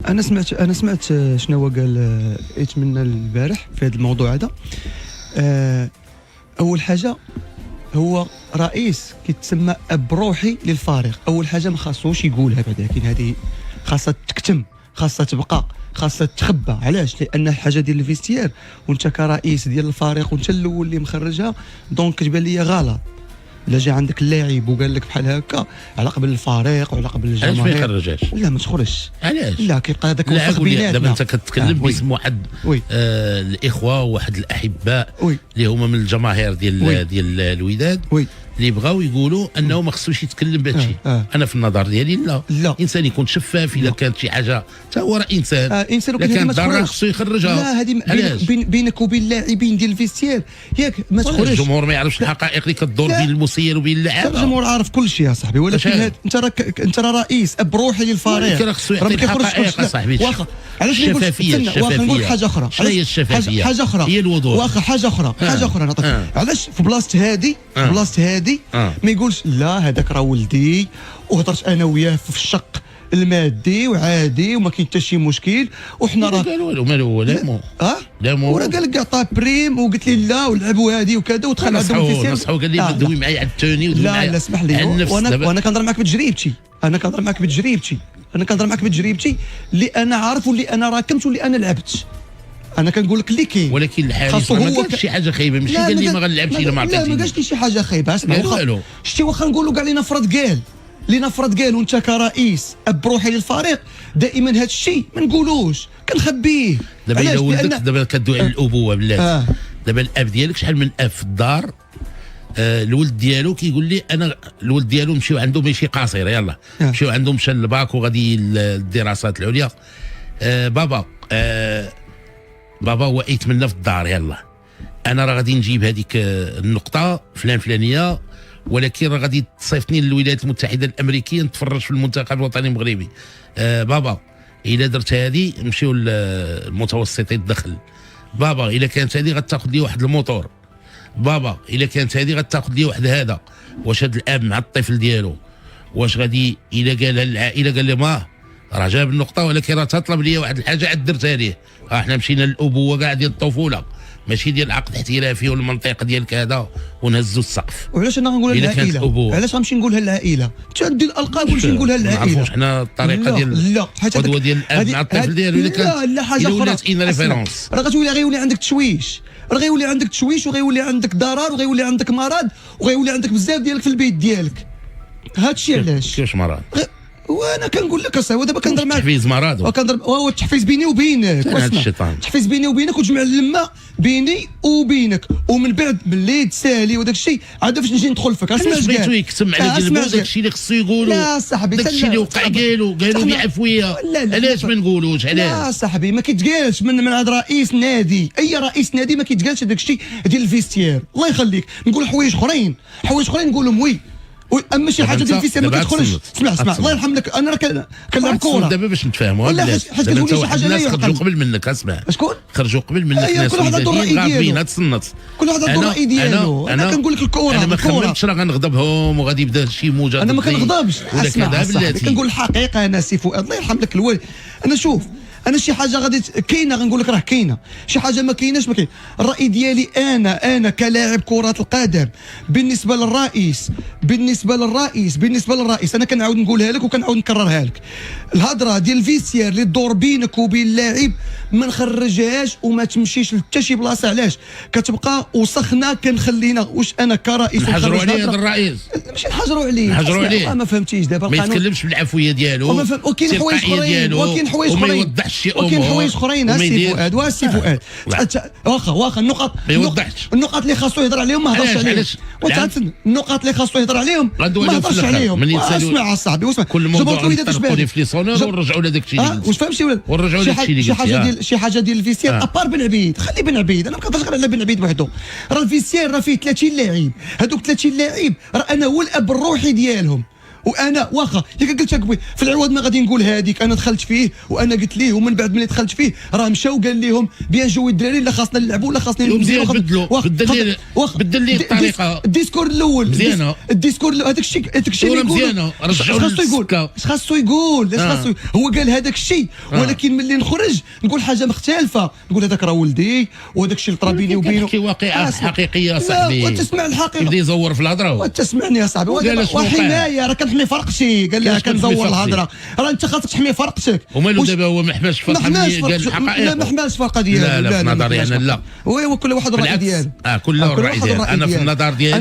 انا سمعت شنو هو قال يتمنى البارح في هذا الموضوع هذا. اول حاجه هو رئيس كيتسمى اب روحي للفريق. اول حاجه ما خاصوش يقولها بعدا، لكن هذه خاصها تكتم، خاصها تبقى، خاصها تخبى. علاش؟ لان الحاجه ديال الفيستير وانت كرئيس ديال الفريق وانت الاول اللي مخرجها، دونك كتبان لي غلط. الا جا عندك اللاعب وقال لك بحال هكا على قبل الفريق وعلى قبل الجماهير، علاش ما يخرجهاش؟ لا ما تخرجش. علاش؟ لا كيبقى هذاك لا الوسخ بيناتنا. دابا انت كتكلم باسم واحد وي. الاخوه وواحد الاحباء وي. اللي هما من الجماهير وي. ديال الوداد، وي. اللي بغاو يقولوا انه ما خصوش يتكلم بهذا الشيء. انا في النظر ديالي لا. الانسان يكون شفاف. اذا كانت شي حاجه حتى هو راه انسان. انسان اذا كان ضرر خصو يخرجها. لا هذه بينك وبين اللاعبين ديال الفيستير ياك ما تخرجش. الجمهور ما يعرفش الحقائق اللي كتدور بين المسير وبين اللاعب. الجمهور عارف كل شيء يا صاحبي، ولكن انت راه رئيس اب روحي للفريق. راه خصو يعطي الحقائق صاحبي. علاش الشفافيه واخا نقول حاجه اخرى. شنو هي الشفافيه؟ حاجه اخرى هي الوضوح. واخا حاجه اخرى نعطيك. علاش في بلاصه هذه ما يقولش لا هذاك راه ولدي وهضرت انا وياه في الشق المادي وعادي وما كاين حتى شي مشكل وحنا راه قال والو مالو لا مو لا مو وراه قال لك عطاه بريم وقلت لي لا ولعبوا هذه وكذا ودخل عندهم في السير. نصحو قال لي دوي معايا على التوني ودوي معايا. لا اسمح لي، وانا كنهضر معاك بتجربتي. انا كنهضر معاك بتجربتي اللي انا عارف واللي انا راكمت واللي انا لعبت. انا كنقول لك اللي كاين. ولكن الحارس ما قالش شي حاجه خايبه، ماشي قال لي ما غنلعبش الا ما عطيتيني. لا ما قالش لي شي حاجه خايبه. اسمع شتي واخا نقولوا كاع لينا فرض قال وانت كرئيس اب روحي للفريق دائما هذا الشيء ما نقولوش، كنخبيه. دابا الا ولدك دابا كدوي على الابوه بلاتي. دابا الاب ديالك شحال من اب في الدار الولد ديالو كيقول لي انا الولد ديالو مشيو عنده ماشي قصير يلاه مشيو عنده مشى للباك وغادي للدراسات العليا. بابا هو يتمنى في الدار يلا انا راه غادي نجيب هذيك النقطه فلانيه، ولكن راه غادي تصيفطني للولايات المتحده الامريكيه نتفرج في المنتخب الوطني المغربي. بابا الا درت هذه نمشيو للمتوسطي الدخل. بابا الا كانت هذه غتاخذ لي واحد الموتور. بابا الا كانت هذه غتاخذ لي واحد هذا. واش هذا الاب مع الطفل ديالو واش غادي الا قالها للعائله قال لي ما راه جاب النقطه ولكن راه تطلب لي واحد الحاجه عاد درتها ليه. احنا مشينا للابوه كاع ديال الطفوله ماشي ديال العقد الاحترافي والمنطق ديال كذا ونهزوا السقف. وعلاش انا غنقولها للعائله؟ علاش غنمشي نقولها للعائله؟ تعدي الالقاب ونمشي نقولها للعائله. ما نعرفوش حنا الطريقه ديال القدوه ديال الاب مع الطفل ديالو الا كانت لا حاجه اخرى ولات ان ريفيرونس راه غيولي عندك تشويش، وغيولي عندك ضرر وغيولي عندك مرض وغيولي عندك بزاف ديالك في البيت ديالك. هادشي علاش كيفاش مرض؟ وانا كنقول لك اصاحبي دابا كنهضر معاك تحفيز مرض هو التحفيز بيني وبينك. التحفيز بيني وبينك وتجمع اللمه بيني وبينك ومن بعد ملي تسالي وداك الشيء عاد فاش نجي ندخل فيك. اسمع بغيتو يكتم على قلبو داك الشيء اللي خصو يقولوا. لا صاحبي داك الشيء اللي وقع قالوا بعفويه. علاش ما نقولوش؟ علاش؟ لا صاحبي ما كيتقالش من عند رئيس نادي. اي رئيس نادي ما كيتقالش داك الشيء ديال الفيستير. الله يخليك نقول حوايج اخرين نقولهم وي. اما شي حاجه ديال الفيستير ما كتخرجش. اسمع الله يرحم لك انا راه كنلعب كوره دابا باش نتفاهموا. لا حيت كتقول شي حاجه الناس خرجوا قبل منك. اسمع شكون خرجوا قبل منك ناس كل واحد عنده الراي ديالو. تصنت كل واحد عنده الراي ديالو. انا كنقول لك الكوره انا ما خممتش راه غنغضبهم وغادي يبدا شي موجه. انا ما كنغضبش. اسمع كنقول الحقيقه انا سي فؤاد الله يرحم لك الوالد. انا شوف انا شي حاجه غادي كاينه غنقول لك راه كاينه، شي حاجه ما كايناش ما كاين. الراي ديالي انا كلاعب كره القدم بالنسبه للرئيس انا كنعاود نقولها لك وكنعاود نكررها لك. الهضره ديال الفيستير اللي تدور بينك وبين اللاعب ما نخرجهاش وما تمشيش لحتى شي بلاصه. علاش كتبقى وسخنا كنخلينا واش انا كرئيس نحجروا عليه هذا الرئيس؟ ماشي نحجروا عليه ما فهمتيش دابا القانون ما يتكلمش بالعفويه ديالو وكاين حوايج اخرين وما يوضحش شي امور وكاين حوايج اخرين. السي فؤاد واخا النقط اللي خاصو يهضر عليهم ما هضرش عليهم. النقط اللي خاصو يهضر عليهم ما هضرش عليهم. اسمع اصاحبي واسمع كل موضوع نطرقوا في ليسونور ونرجعوا لهذاك الشيء اللي واش فهمتي ونرجعوا لهذاك الشيء اللي شي حاجه ديال الفيستير ابار بن عبيد. خلي بن عبيد انا ما كنهضرش غير على بن عبيد وحده. راه الفيستير راه فيه 30 لاعب. هذوك 30 لاعب راه انا هو الاب الروحي ديالهم وانا واخا ياك قلت لك في العوض ما غادي نقول هذيك انا دخلت فيه وانا قلت ليه، ومن بعد ملي دخلت فيه راه مشاو قال لهم بيان جوي الدراري لا خاصنا نلعبوا لا خاصنا مزيان بدل لي الطريقه الديسكور الاول مزيانه، الديسكور هذاك الشيء اللي مزيانه رجعوا خاصو يقول هو قال هذاك الشيء، ولكن ملي نخرج نقول حاجه مختلفه، نقول هذاك راه ولدي وهذاك الشيء اللي طرا بيني وبينه كي واقعه حقيقيه صاحبي. وتسمع الحقيقه يبدا يزور في الهضره وتسمعني يا صاحبي وحمايه راه كنحمي فرقتي، قال لها كنزور الهضره، راه انت خاصك تحمي فرقتك. ومالو دابا هو ما حماش فرقه قال الحقائق؟ لا ما حماش فرقه ديالو، لا في نظري انا لا، وي كل واحد الراي ديالو. كل واحد الراي ديالو. انا في النظر ديالي